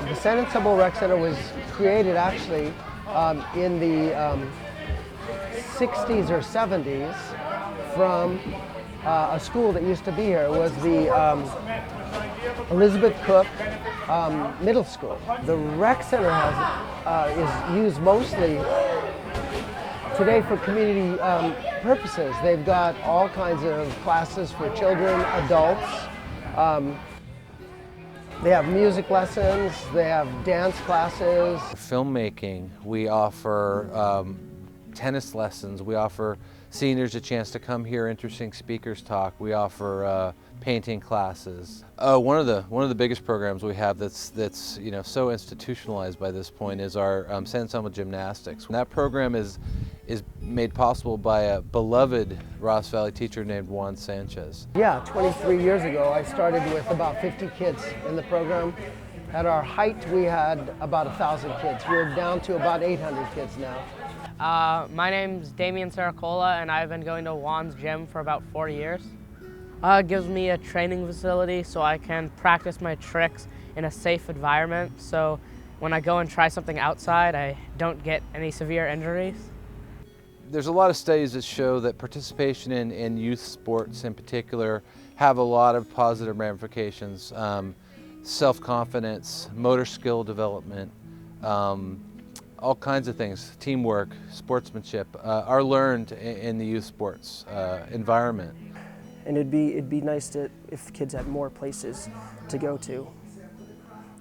The San Anselmo Rec Center was created actually in the 60s or 70s from a school that used to be here. It was the Elizabeth Cook Middle School. The rec center is used mostly today for community purposes. They've got all kinds of classes for children, adults. They have music lessons, they have dance classes. Filmmaking, we offer tennis lessons, we offer seniors a chance to come hear interesting speakers talk, we offer painting classes. One of the biggest programs we have that's so institutionalized by this point is our San Anselmo Gymnastics. That program is made possible by a beloved Ross Valley teacher named Juan Sanchez. Yeah, 23 years ago I started with about 50 kids in the program. At our height we had about 1,000 kids. We're down to about 800 kids now. My name's Damian Saracola and I've been going to Juan's gym for about 4 years. It gives me a training facility so I can practice my tricks in a safe environment, so when I go and try something outside I don't get any severe injuries. There's a lot of studies that show that participation in youth sports in particular have a lot of positive ramifications. Self-confidence, motor skill development, all kinds of things, teamwork, sportsmanship, are learned in the youth sports environment. And it'd be nice if kids had more places to go to.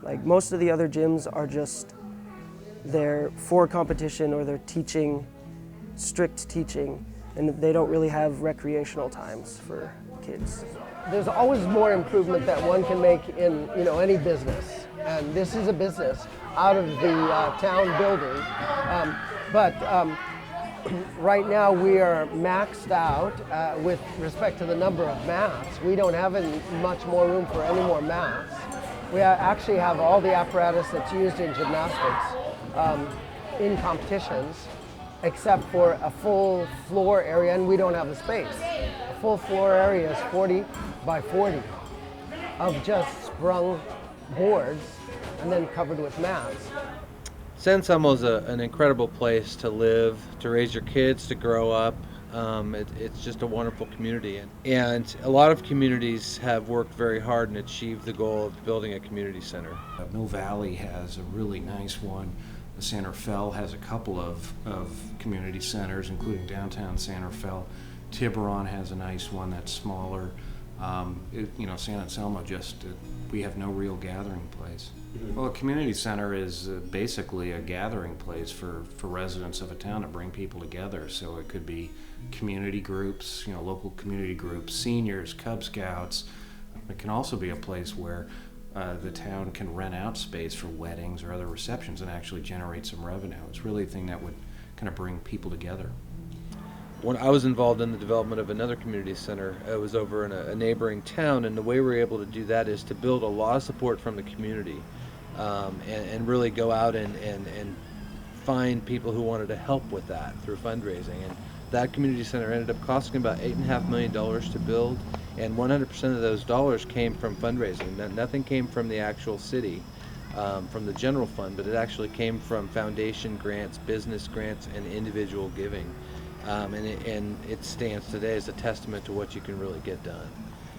Like most of the other gyms are just they're for competition or they're teaching, strict teaching, and they don't really have recreational times for kids. There's always more improvement that one can make in any business, and this is a business out of the town building. Right now we are maxed out with respect to the number of mats. We don't have much more room for any more mats. We actually have all the apparatus that's used in gymnastics in competitions, except for a full floor area, and we don't have the space. A full floor area is 40 by 40 of just sprung boards and then covered with mats. San Anselmo is an incredible place to live, to raise your kids, to grow up. It's just a wonderful community. And a lot of communities have worked very hard and achieved the goal of building a community center. Mill Valley has a really nice one. The Santa Fe has a couple of community centers, including downtown Santa Fe. Tiburon has a nice one that's smaller. San Anselmo we have no real gathering place. Well, a community center is basically a gathering place for residents of a town to bring people together. So it could be community groups, local community groups, seniors, Cub Scouts. It can also be a place where the town can rent out space for weddings or other receptions and actually generate some revenue. It's really a thing that would kind of bring people together. When I was involved in the development of another community center, it was over in a neighboring town, and the way we were able to do that is to build a lot of support from the community and really go out and find people who wanted to help with that through fundraising. And that community center ended up costing about $8.5 million to build, and 100% of those dollars came from fundraising. Nothing came from the actual city, from the general fund, but it actually came from foundation grants, business grants, and individual giving. And it stands today as a testament to what you can really get done.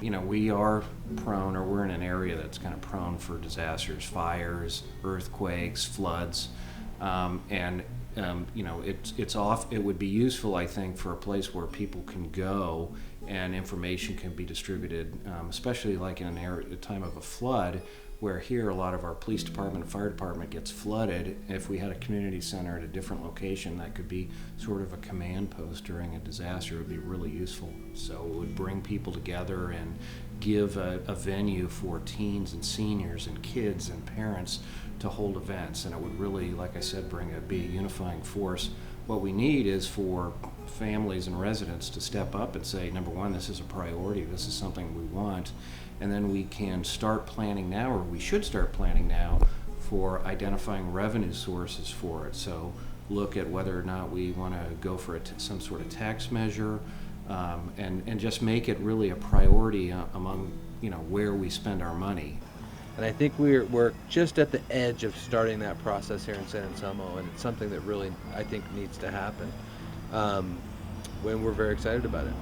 We are prone, or we're in an area that's kind of prone for disasters, fires, earthquakes, floods, it would be useful, I think, for a place where people can go and information can be distributed, especially like in a time of a flood, where here a lot of our police department and fire department gets flooded. If we had a community center at a different location that could be sort of a command post during a disaster, it would be really useful. So it would bring people together and give a venue for teens and seniors and kids and parents to hold events, and it would really, like I said, be a unifying force. What we need is for families and residents to step up and say, number one, this is a priority, this is something we want, and then we can start planning now, or we should start planning now, for identifying revenue sources for it. So look at whether or not we want to go for some sort of tax measure, and just make it really a priority among where we spend our money. And I think we're just at the edge of starting that process here in San Anselmo, and it's something that really I think needs to happen. When we're very excited about it.